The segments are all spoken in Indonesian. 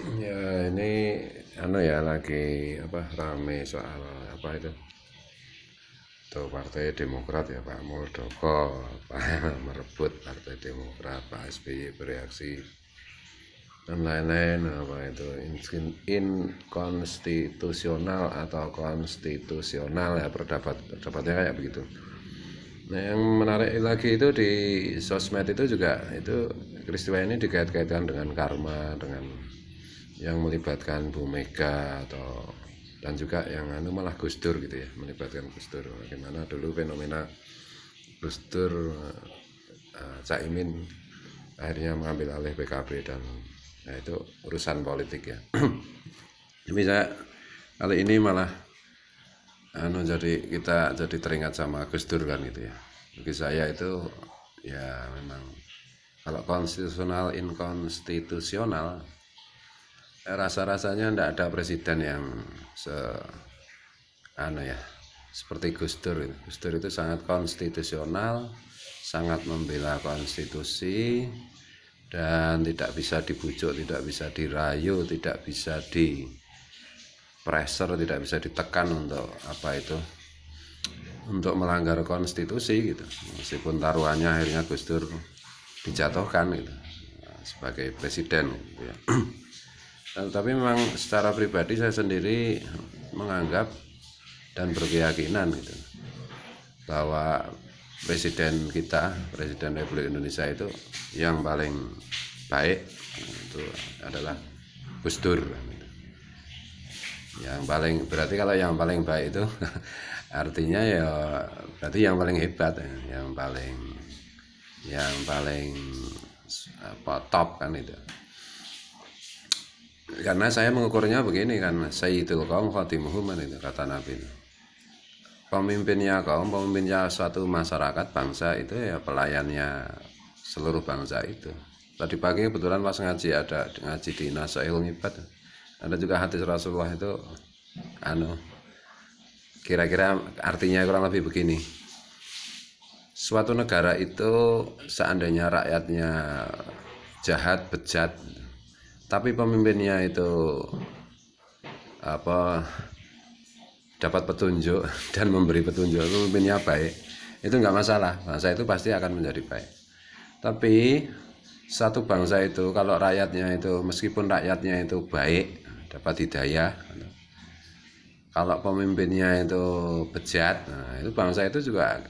Ya ini ya lagi rame soal itu tuh Partai Demokrat ya Pak Muldoko merebut Partai Demokrat, Pak SBY bereaksi dan lain-lain itu inkonstitusional atau konstitusional ya, pendapatnya kayak begitu. Nah, yang menarik lagi itu di sosmed itu juga itu peristiwa ini dikait-kaitkan dengan karma, dengan yang melibatkan Bu Mega dan juga yang malah Gus Dur gitu ya, melibatkan Gus Dur. Bagaimana dulu fenomena Gus Dur, Caimin akhirnya mengambil alih PKB dan itu urusan politik ya. Tapi saya kali ini malah kita jadi teringat sama Gus Dur kan gitu ya. Bagi saya itu ya memang kalau konstitusional inkonstitusional rasa-rasanya tidak ada presiden yang seperti Gus Dur. Gus Dur itu sangat konstitusional, sangat membela konstitusi dan tidak bisa dibujuk, tidak bisa dirayu, tidak bisa di pressure, tidak bisa ditekan untuk melanggar konstitusi gitu. Meskipun taruhannya akhirnya Gus Dur dijatuhkan gitu sebagai presiden gitu ya. Tapi memang secara pribadi saya sendiri menganggap dan berkeyakinan gitu bahwa presiden kita, Presiden Republik Indonesia itu yang paling baik itu adalah Gus Dur. Yang paling berarti kalau yang paling baik itu artinya ya berarti yang paling hebat ya, yang paling top kan itu. Karena saya mengukurnya begini kan, Sayyidul Qaum Khatimuhum itu kata Nabi. Pemimpinnya suatu masyarakat bangsa itu ya pelayannya seluruh bangsa itu. Tadi pagi kebetulan pas ngaji di Nasaihul Ngibad, ada juga hadis Rasulullah itu kira-kira artinya kurang lebih begini. Suatu negara itu seandainya rakyatnya jahat, bejat, tapi pemimpinnya itu dapat petunjuk dan memberi petunjuk, pemimpinnya baik, itu nggak masalah, bangsa itu pasti akan menjadi baik. Tapi satu bangsa itu kalau rakyatnya itu meskipun rakyatnya itu baik, dapat hidayah, kalau pemimpinnya itu bejat, itu bangsa itu juga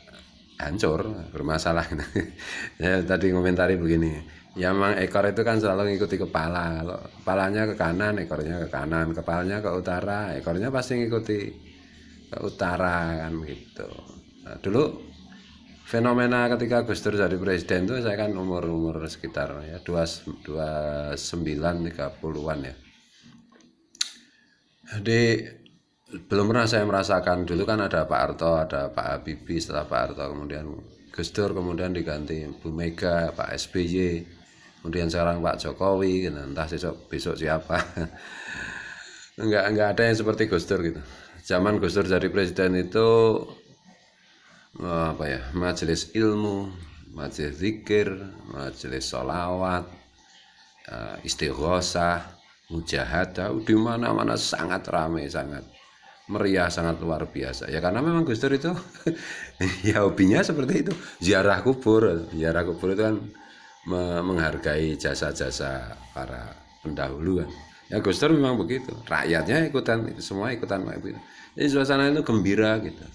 hancur, bermasalah. Ya, tadi komentari begini, ya memang ekor itu kan selalu ngikuti kepala. Kalau kepalanya ke kanan, ekornya ke kanan, kepalanya ke utara, ekornya pasti ngikuti ke utara kan gitu. Nah, dulu fenomena ketika Gus Dur jadi presiden itu saya kan umur sekitar ya 29 30-an ya. Jadi belum pernah saya merasakan, dulu kan ada Pak Harto, ada Pak Habibie, setelah Pak Harto kemudian Gus Dur, kemudian diganti Bu Mega, Pak SBY, kemudian sekarang Pak Jokowi, entah besok siapa. Enggak ada yang seperti Gus Dur gitu. Zaman Gus Dur jadi presiden itu majelis ilmu, majelis zikir, majelis sholawat, istighosah, mujahadah, di mana-mana sangat ramai, sangat meriah, sangat luar biasa ya, karena memang Gus Dur itu ya hobinya seperti itu, ziarah kubur itu kan menghargai jasa-jasa para pendahulu kan ya. Gus Dur memang begitu, rakyatnya semua ikutan begitu. Jadi suasananya itu gembira gitu,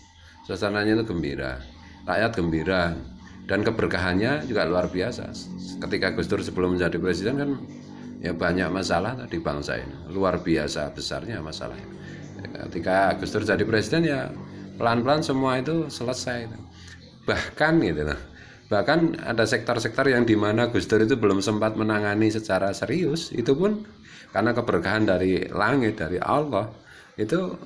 rakyat gembira dan keberkahannya juga luar biasa. Ketika Gus Dur sebelum menjadi presiden kan ya banyak masalah di bangsa ini, luar biasa besarnya masalahnya. Ketika Gus Dur jadi presiden ya pelan-pelan semua itu selesai. Bahkan ada sektor-sektor yang dimana Gus Dur itu belum sempat menangani secara serius, itu pun karena keberkahan dari langit, dari Allah itu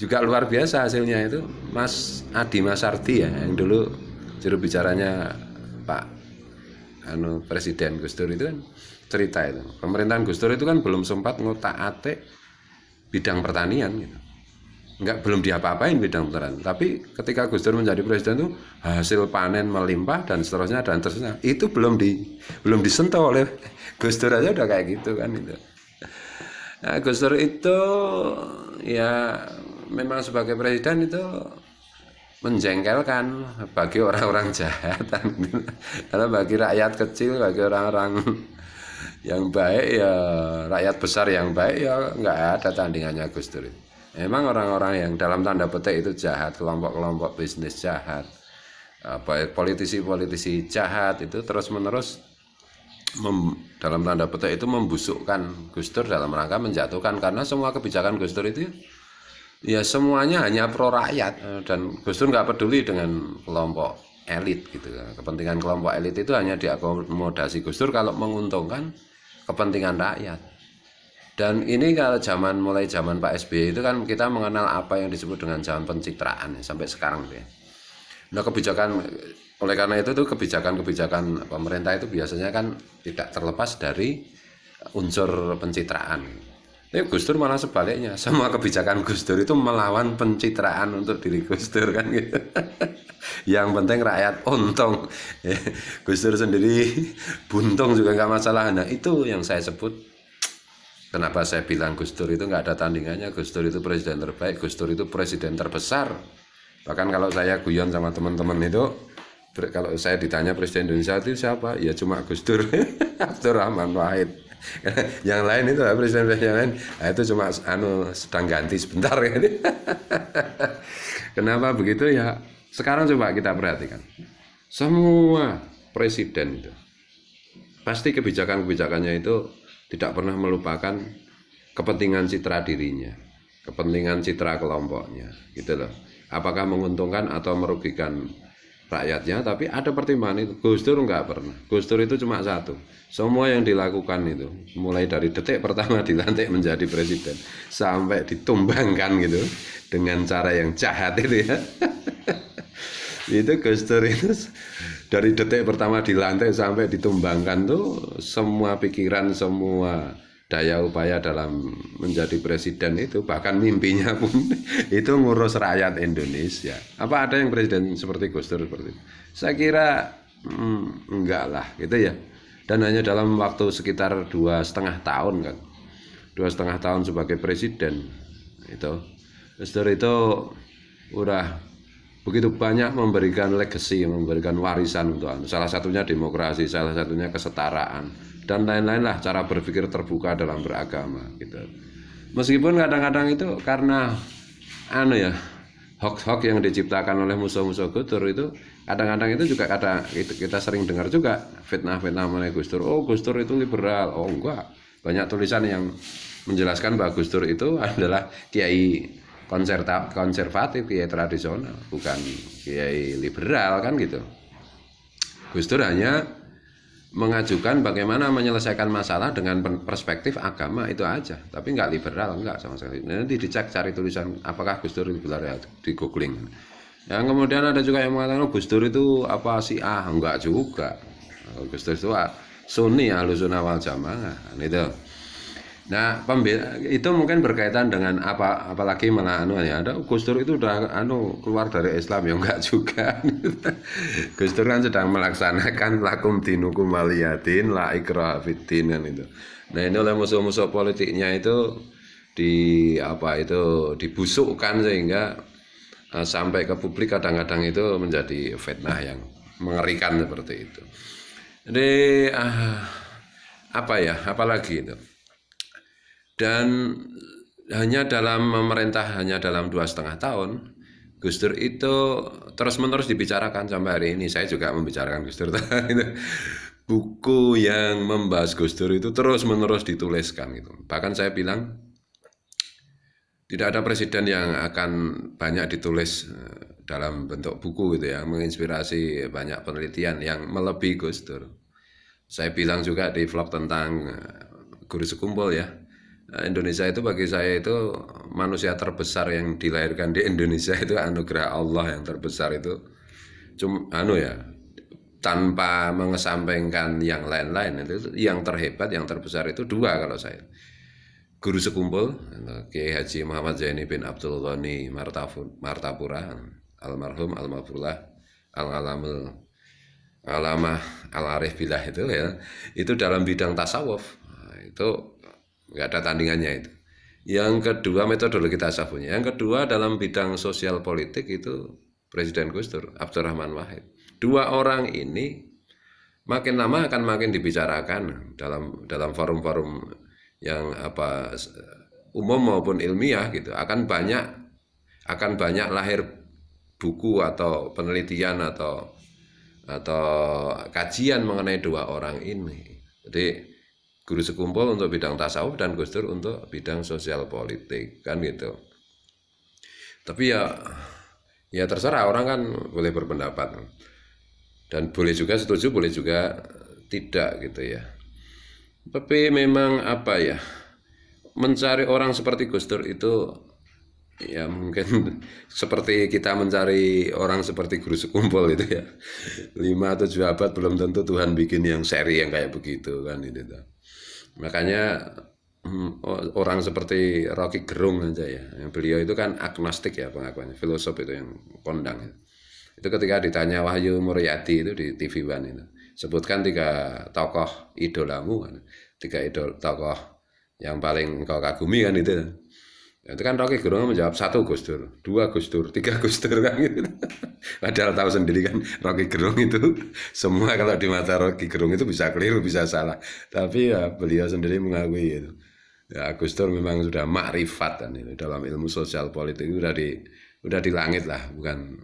juga luar biasa hasilnya. Itu Mas Adi Masardi ya, yang dulu juru bicaranya Pak Presiden Gus Dur itu kan cerita itu pemerintahan Gus Dur itu kan belum sempat ngotak-atik bidang pertanian gitu, belum diapa-apain bidang pertanian. Tapi ketika Gus Dur menjadi presiden tuh hasil panen melimpah dan seterusnya itu belum disentuh oleh Gus Dur aja udah kayak gitu kan itu. Nah, Gus Dur itu ya memang sebagai presiden itu menjengkelkan bagi orang-orang jahat, karena bagi rakyat kecil, bagi orang-orang yang baik ya, rakyat besar yang baik ya nggak ada tandingannya Gus Dur. Memang orang-orang yang dalam tanda petik itu jahat, kelompok-kelompok bisnis jahat, politisi-politisi jahat itu terus-menerus dalam tanda petik itu membusukkan Gus Dur dalam rangka menjatuhkan, karena semua kebijakan Gus Dur itu ya semuanya hanya pro rakyat, dan Gus Dur nggak peduli dengan kelompok elit gitu. Kepentingan kelompok elit itu hanya diakomodasi Gus Dur kalau menguntungkan kepentingan rakyat. Dan ini kalau mulai zaman Pak SBY itu kan kita mengenal apa yang disebut dengan zaman pencitraan ya, sampai sekarang ya. Nah kebijakan, oleh karena itu tuh kebijakan pemerintah itu biasanya kan tidak terlepas dari unsur pencitraan. Ini Gus Dur malah sebaliknya, semua kebijakan Gus Dur itu melawan pencitraan untuk diri Gus Dur kan gitu. Yang penting rakyat untung, Gus Dur sendiri buntung juga nggak masalah. Nah itu yang saya sebut, kenapa saya bilang Gus Dur itu nggak ada tandingannya. Gus Dur itu presiden terbaik, Gus Dur itu presiden terbesar. Bahkan kalau saya guyon sama teman-teman itu, kalau saya ditanya presiden Indonesia itu siapa, ya cuma Gus Dur, Abdul Rahman Wahid. Yang lain itu presiden-presiden lain, nah itu cuma sedang ganti sebentar ya. Kenapa begitu ya? Sekarang coba kita perhatikan, semua presiden itu pasti kebijakan-kebijakannya itu tidak pernah melupakan kepentingan citra dirinya, kepentingan citra kelompoknya, gitu loh. Apakah menguntungkan atau merugikan rakyatnya, tapi ada pertimbangan itu. Gus Dur nggak pernah. Gus Dur itu cuma satu. Semua yang dilakukan itu, mulai dari detik pertama dilantik menjadi presiden sampai ditumbangkan gitu dengan cara yang jahat itu ya. Itu Gus Dur itu dari detik pertama dilantik sampai ditumbangkan tuh semua pikiran, semua daya upaya dalam menjadi presiden itu, bahkan mimpinya pun itu ngurus rakyat Indonesia. Apa ada yang presiden seperti Gus Dur seperti itu? Saya kira enggak lah gitu ya. Dan hanya dalam waktu sekitar 2,5 tahun kan, 2,5 tahun sebagai presiden itu, Gus Dur itu udah begitu banyak memberikan legacy, memberikan warisan untuk salah satunya demokrasi, salah satunya kesetaraan, dan lain-lain lah, cara berpikir terbuka dalam beragama gitu. Meskipun kadang-kadang itu karena hoax-hoax yang diciptakan oleh musuh-musuh Gus Dur itu, kadang-kadang itu juga kita sering dengar juga fitnah-fitnah mengenai Gus Dur. Oh Gus Dur itu liberal, oh enggak. Banyak tulisan yang menjelaskan bahwa Gus Dur itu adalah kiai konservatif, kiai tradisional, bukan kiai liberal kan gitu. Gus Dur hanya mengajukan bagaimana menyelesaikan masalah dengan perspektif agama itu aja, tapi nggak liberal, nggak sama sekali. Nanti dicek, cari tulisan apakah Gus Dur liberal ya, di googling. Yang kemudian ada juga yang mengatakan Gus Dur itu apa Syiah, enggak juga. Gus Dur itu Sunni, Ahlussunnah wal Jamaah itu. Nah, itu mungkin berkaitan dengan apalagi malah ada Gus Dur itu udah keluar dari Islam, ya enggak juga. Gus Dur kan sedang melaksanakan lakum dinukum waliyadin la ikraha fiddin kan itu. Nah, ini oleh musuh-musuh politiknya itu dibusukkan sehingga sampai ke publik kadang-kadang itu menjadi fitnah yang mengerikan seperti itu. Jadi apalagi itu. Dan hanya dalam memerintah hanya dalam 2,5 tahun, Gus Dur itu terus-menerus dibicarakan sampai hari ini. Saya juga membicarakan Gus Dur. Buku yang membahas Gus Dur itu terus-menerus dituliskan gitu. Bahkan saya bilang tidak ada presiden yang akan banyak ditulis dalam bentuk buku gitu ya, menginspirasi banyak penelitian yang melebihi Gus Dur. Saya bilang juga di vlog tentang Guru Sekumpul ya. Indonesia itu bagi saya itu manusia terbesar yang dilahirkan di Indonesia itu anugerah Allah yang terbesar itu tanpa mengesampingkan yang lain-lain, itu yang terhebat, yang terbesar itu dua kalau saya. Guru Sekumpul Kiai Haji Muhammad Zaini bin Abdul Ghani Martapura almarhum al-Mafurlah al-Alamul Alamah Al-Arif Billah itu ya, itu dalam bidang tasawuf. Nah, itu nggak ada tandingannya itu. Yang kedua metodologi tasawufnya. Yang kedua dalam bidang sosial politik itu Presiden Gus Dur, Abdurrahman Wahid. Dua orang ini makin lama akan makin dibicarakan dalam forum-forum yang umum maupun ilmiah gitu. Akan banyak lahir buku atau penelitian atau kajian mengenai dua orang ini. Jadi guru sekumpul untuk bidang tasawuf dan Gus Dur untuk bidang sosial politik kan gitu. Tapi ya terserah, orang kan boleh berpendapat dan boleh juga setuju, boleh juga tidak gitu ya. Tapi memang mencari orang seperti Gus Dur itu ya mungkin seperti kita mencari orang seperti guru sekumpul itu ya. 5 atau 7 abad belum tentu Tuhan bikin yang seri yang kayak begitu kan itu. Makanya orang seperti Rocky Gerung aja ya. Yang beliau itu kan agnostik ya pengakuannya, filosof itu yang kondang. Itu ketika ditanya Wahyu Muryadi itu di TV One itu, sebutkan 3 tokoh idolamu kan. 3 tokoh yang paling kau kagumi kan itu. Itu kan Rocky Gerung menjawab 1 Gus Dur, 2 Gus Dur, 3 Gus Dur kan gitu. Padahal tahu sendiri kan Rocky Gerung itu semua kalau di mata Rocky Gerung itu bisa keliru, bisa salah. Tapi ya beliau sendiri mengakui itu. Ya Gus Dur memang sudah makrifat kan itu dalam ilmu sosial politik itu udah di langit lah, bukan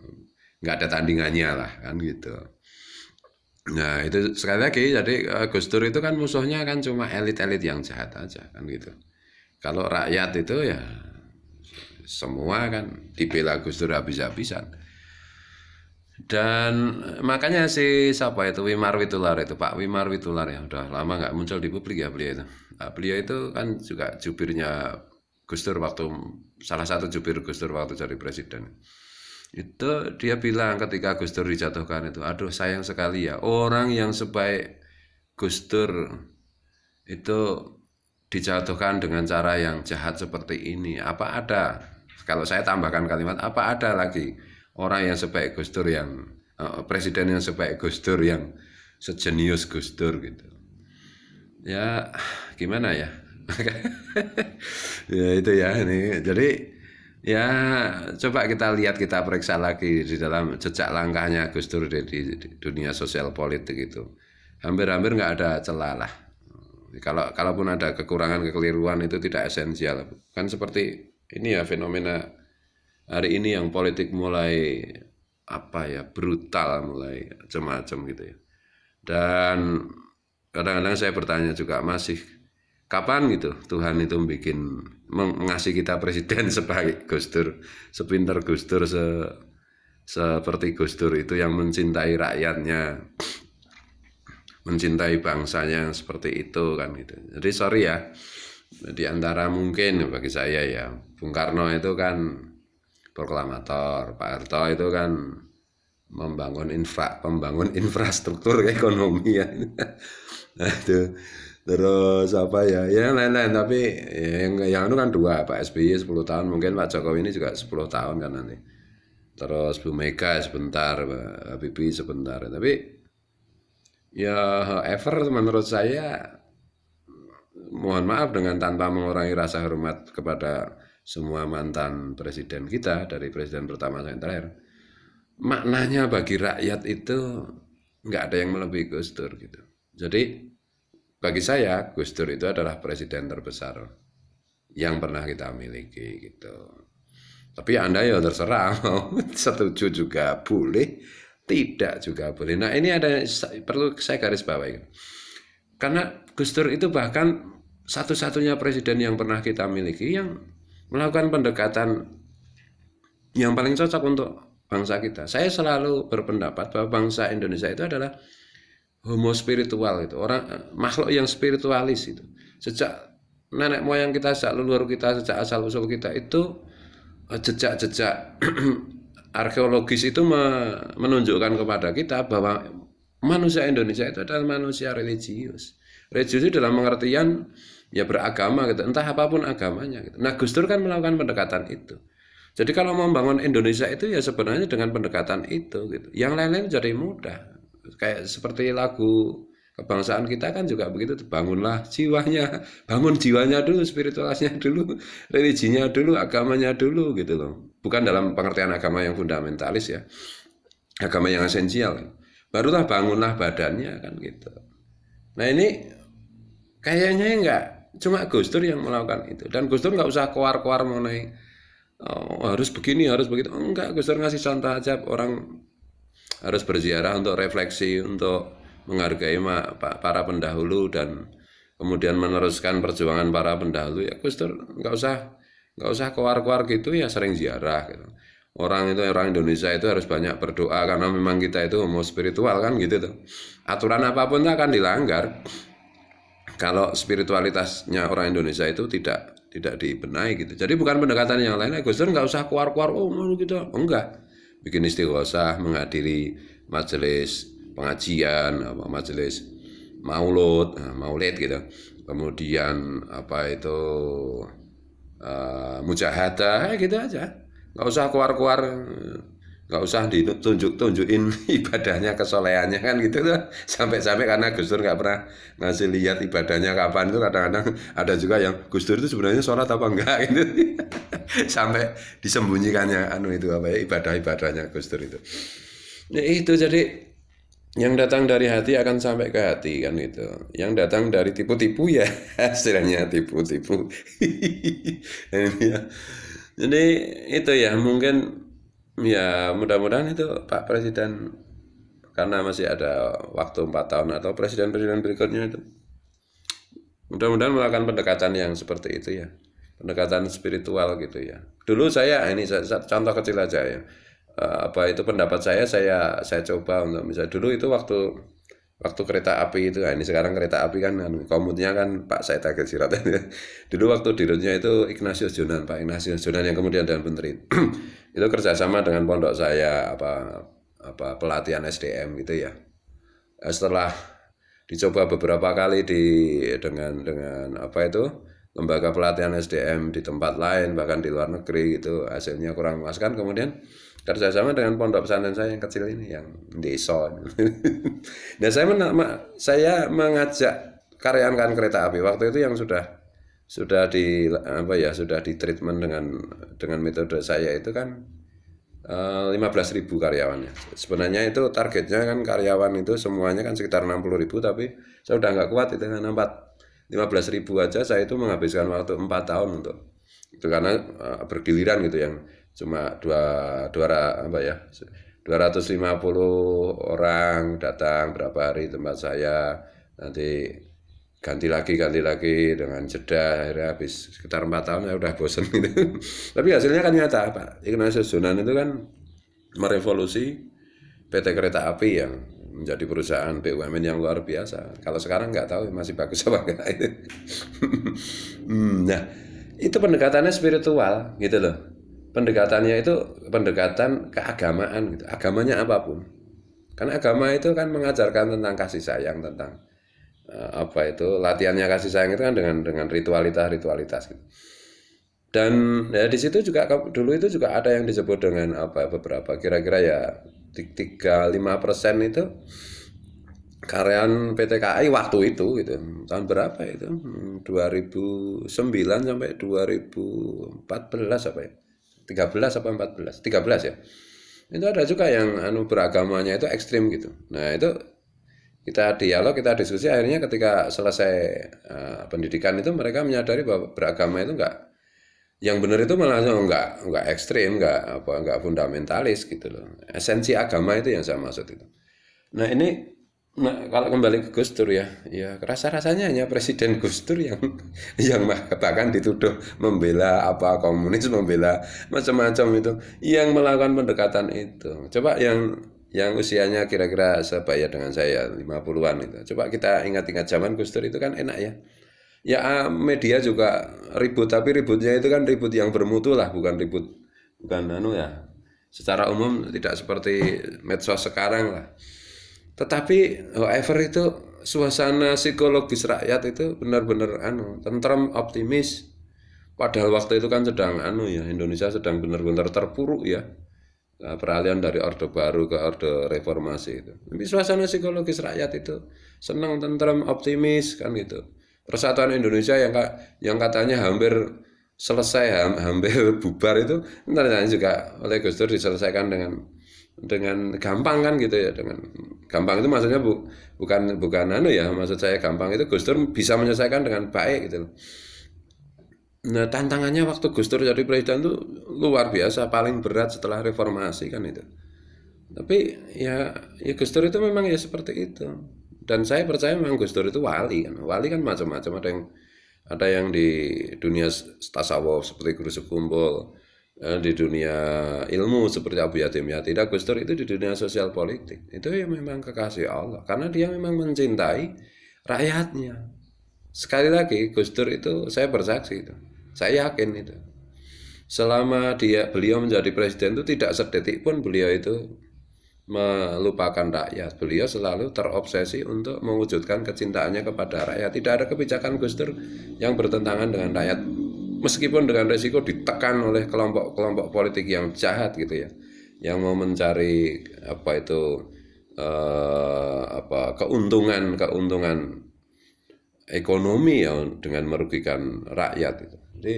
nggak ada tandingannya lah kan gitu. Nah itu sekali lagi jadi Gus Dur itu kan musuhnya kan cuma elit-elit yang jahat aja kan gitu. Kalau rakyat itu ya semua kan dibela Gus Dur habis-habisan. Dan makanya siapa itu Wimar Witular itu, Pak Wimar Witular ya udah lama nggak muncul di publik ya beliau itu. Nah, beliau itu kan juga jubirnya Gus Dur salah satu jubir Gus Dur waktu jadi presiden. Itu dia bilang ketika Gus Dur dijatuhkan itu, aduh sayang sekali ya orang yang sebaik Gus Dur itu dijatuhkan dengan cara yang jahat seperti ini. Apa ada, kalau saya tambahkan kalimat, apa ada lagi orang yang sebaik Gus Dur presiden yang sebaik Gus Dur yang sejenius Gus Dur gitu. Ya gimana ya. Ya itu ya ini. Jadi ya coba kita lihat, kita periksa lagi di dalam jejak langkahnya Gus Dur di dunia sosial politik itu. Hampir-hampir nggak ada celah lah. Kalaupun ada kekurangan, kekeliruan itu tidak esensial. Kan seperti ini ya fenomena hari ini yang politik mulai brutal, mulai macam-macam gitu ya. Dan kadang-kadang saya bertanya juga masih kapan gitu Tuhan itu mengasih kita presiden sebagai Gus Dur, sepinter Gus Dur, seperti Gus Dur itu yang mencintai rakyatnya, mencintai bangsanya seperti itu kan gitu. Jadi sorry ya, di antara mungkin bagi saya ya, Bung Karno itu kan proklamator, Pak Harto itu kan membangun infrastruktur ekonomi ya. Nah, itu terus yang lain-lain, tapi yang itu kan 2, Pak SBY 10 tahun, mungkin Pak Jokowi ini juga 10 tahun kan nanti. Terus Bu Mega sebentar, Pak Habibie sebentar, tapi ya menurut saya, mohon maaf dengan tanpa mengurangi rasa hormat kepada semua mantan presiden kita dari presiden pertama sampai terakhir, maknanya bagi rakyat itu nggak ada yang melebihi Gus Dur gitu. Jadi bagi saya Gus Dur itu adalah presiden terbesar yang pernah kita miliki gitu. Tapi Anda ya terserah, mau setuju juga boleh, tidak juga boleh. Nah ini perlu saya garis bawahi. Karena Gus Dur itu bahkan satu-satunya presiden yang pernah kita miliki yang melakukan pendekatan yang paling cocok untuk bangsa kita. Saya selalu berpendapat bahwa bangsa Indonesia itu adalah homo spiritual, itu orang makhluk yang spiritualis itu. Sejak nenek moyang kita, sejak leluhur kita, sejak asal usul kita itu jejak-jejak arkeologis itu menunjukkan kepada kita bahwa manusia Indonesia itu adalah manusia religius. Religius itu dalam pengertian ya beragama gitu, entah apapun agamanya gitu. Nah Gus Dur kan melakukan pendekatan itu. Jadi kalau mau membangun Indonesia itu ya sebenarnya dengan pendekatan itu gitu. Yang lain-lain jadi mudah. kayak seperti lagu kebangsaan kita kan juga begitu, bangunlah jiwanya, bangun jiwanya dulu, spiritualitasnya dulu, religinya dulu, agamanya dulu gitu loh. Bukan dalam pengertian agama yang fundamentalis ya, agama yang esensial. Barulah bangunlah badannya kan gitu. Nah ini kayaknya enggak cuma Gus Dur yang melakukan itu, dan Gus Dur nggak usah keluar-keluar mengenai harus begini, harus begitu. Enggak, Gus Dur ngasih contoh aja, orang harus berziarah untuk refleksi, untuk menghargai para pendahulu dan kemudian meneruskan perjuangan para pendahulu. Ya Gus Dur nggak usah keluar-keluar gitu ya, sering ziarah gitu. Orang Indonesia itu harus banyak berdoa karena memang kita itu homo spiritual kan gitu tuh. Aturan apapun itu akan dilanggar kalau spiritualitasnya orang Indonesia itu tidak dibenahi gitu. Jadi bukan pendekatan yang lain. Gus Dur nggak usah keluar-keluar, oh gitu, enggak. Bikin istighosah, menghadiri majelis pengajian, majelis maulid gitu. Kemudian apa itu mujahadah, gitu aja. Nggak usah keluar-keluar, nggak usah ditunjukin ibadahnya, kesolehannya kan gitu tuh. Sampai-sampai karena Gus Dur nggak pernah ngasih lihat ibadahnya kapan, itu kadang-kadang ada juga yang Gus Dur itu sebenarnya sholat apa enggak gitu. Sampai disembunyikannya itu apa ya, ibadah-ibadahnya Gus Dur itu. Nah itu jadi yang datang dari hati akan sampai ke hati kan itu. Yang datang dari tipu-tipu ya hasilnya tipu-tipu. Jadi itu ya, mungkin ya mudah-mudahan itu Pak Presiden, karena masih ada waktu 4 tahun atau presiden-presiden berikutnya itu, mudah-mudahan melakukan pendekatan yang seperti itu ya, pendekatan spiritual gitu ya. Dulu saya contoh kecil aja ya, apa itu pendapat saya coba untuk misalnya dulu itu waktu kereta api itu, ini sekarang kereta api kan komutnya kan Pak Said Agil Sirot. Dulu waktu dirutnya itu Ignatius Jonan, Pak Ignatius Jonan yang kemudian dan menteri. Itu kerjasama dengan pondok saya apa pelatihan SDM gitu ya. Setelah dicoba beberapa kali dengan apa itu lembaga pelatihan SDM di tempat lain, bahkan di luar negeri gitu, hasilnya kurang memuaskan, kemudian kerjasama dengan pondok pesantren saya yang kecil ini, yang desa. Nah saya mengajak karyawan kereta api waktu itu yang sudah di treatment dengan metode saya itu kan 15.000 karyawannya. Sebenarnya itu targetnya kan karyawan itu semuanya kan sekitar 60.000, tapi saya udah nggak kuat itu, karena 15.000 aja saya itu menghabiskan waktu 4 tahun untuk itu, karena bergiliran gitu, yang cuma 250 orang datang berapa hari tempat saya, nanti ganti lagi dengan jeda, akhirnya habis sekitar 4 tahun ya udah bosen gitu. Tapi hasilnya kan nyata, Pak Ignatius Jonan itu kan merevolusi PT Kereta Api yang menjadi perusahaan BUMN yang luar biasa. Kalau sekarang nggak tahu masih bagus apa enggak itu. Nah, itu pendekatannya spiritual gitu loh. Pendekatannya itu pendekatan keagamaan gitu. Agamanya apapun. Karena agama itu kan mengajarkan tentang kasih sayang, tentang apa itu latihannya kasih sayang itu kan dengan ritualitas gitu. Dan ya di situ juga dulu itu juga ada yang disebut dengan apa, beberapa kira-kira ya 3-5% itu karyawan PT KAI waktu itu gitu. Tahun berapa itu? 2009 sampai 2014 apa ya? 13 apa 14? 13 ya. Itu ada juga yang beragamanya itu ekstrim gitu. Nah, itu kita dialog, kita diskusi, akhirnya ketika selesai pendidikan itu mereka menyadari bahwa beragama itu enggak, yang benar itu malah enggak ekstrim, enggak fundamentalis gitu loh. Esensi agama itu yang saya maksud itu. Nah, ini kalau kembali ke Gus Dur ya rasa-rasanya hanya Presiden Gus Dur yang bahkan dituduh membela apa komunis, membela macam-macam itu, yang melakukan pendekatan itu. Coba yang usianya kira-kira sebaya dengan saya 50-an itu. Coba kita ingat-ingat zaman Gus Dur itu kan enak ya. Ya media juga ribut, tapi ributnya itu kan ribut yang bermutu lah, bukan ya. Secara umum tidak seperti medsos sekarang lah. Tetapi however itu suasana psikologis rakyat itu benar-benar tentram, optimis. Padahal waktu itu kan sedang Indonesia sedang benar-benar terpuruk ya. peralihan dari Orde Baru ke Orde Reformasi itu. Tapi suasana psikologis rakyat itu senang, tentram, optimis kan gitu. Persatuan Indonesia yang katanya hampir selesai, hampir bubar itu ternyata juga oleh Gus Dur diselesaikan dengan gampang kan gitu ya. Dengan gampang itu maksudnya bukan ya, maksud saya gampang itu Gus Dur bisa menyelesaikan dengan baik gitu. Nah, tantangannya waktu Gus Dur jadi presiden itu luar biasa, paling berat setelah reformasi kan itu. Tapi ya Gus Dur itu memang ya seperti itu. Dan saya percaya memang Gus Dur itu wali kan. Wali kan macam-macam, ada yang di dunia tasawuf seperti Guru Sekumbul, di dunia ilmu seperti Abu Yatim Yatida. Gus Dur itu di dunia sosial politik. Itu ya memang kekasih Allah karena dia memang mencintai rakyatnya. Sekali lagi Gus Dur itu saya bersaksi itu. Saya yakin itu. Selama beliau menjadi presiden itu tidak sedetik pun beliau itu melupakan rakyat. Beliau selalu terobsesi untuk mewujudkan kecintaannya kepada rakyat. Tidak ada kebijakan Gus Dur yang bertentangan dengan rakyat, meskipun dengan resiko ditekan oleh kelompok-kelompok politik yang jahat gitu ya, yang mau mencari keuntungan ekonomi ya dengan merugikan rakyat itu. Jadi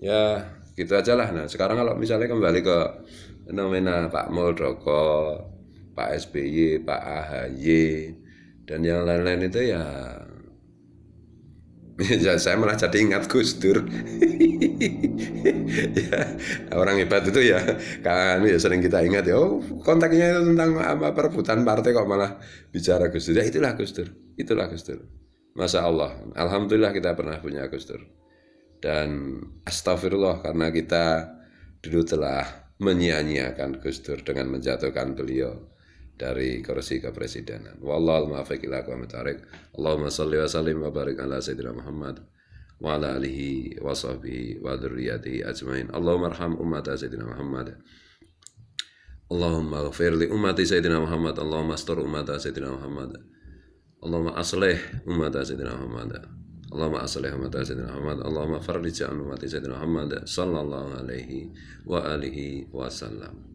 ya gitu aja lah. Nah sekarang kalau misalnya kembali ke fenomena Pak Muldoko, Pak SBY, Pak AHY dan yang lain-lain itu ya saya malah jadi ingat Gus Dur. Ya, orang hebat itu ya kan ya sering kita ingat ya, konteksnya itu tentang perebutan partai kok malah bicara Gus Dur. Ya itulah Gus Dur. Masya Allah, alhamdulillah kita pernah punya Gus Dur. Dan astagfirullah karena kita dulu telah menyia-nyiakan Gus Dur dengan menjatuhkan beliau dari kursi kepresidenan. Wallahul muwaffiq ila aqwamit thoriq. Allahumma shalli wa sallim wa barik ala sayyidina Muhammad wa ala alihi wa sahbihi wa dzurriyyatihi ajmain. Allahumma arham ummata sayyidina Muhammad. Allahumma ighfir li ummati sayyidina Muhammad. Allahumma astur ummata sayyidina Muhammad. Allahumma aslih ummata sayyidina Muhammad. Allahumma aslih ummata sayyidina Muhammad. Allahumma farrij an ummati sayyidina Muhammad sallallahu alaihi wa alihi wasallam.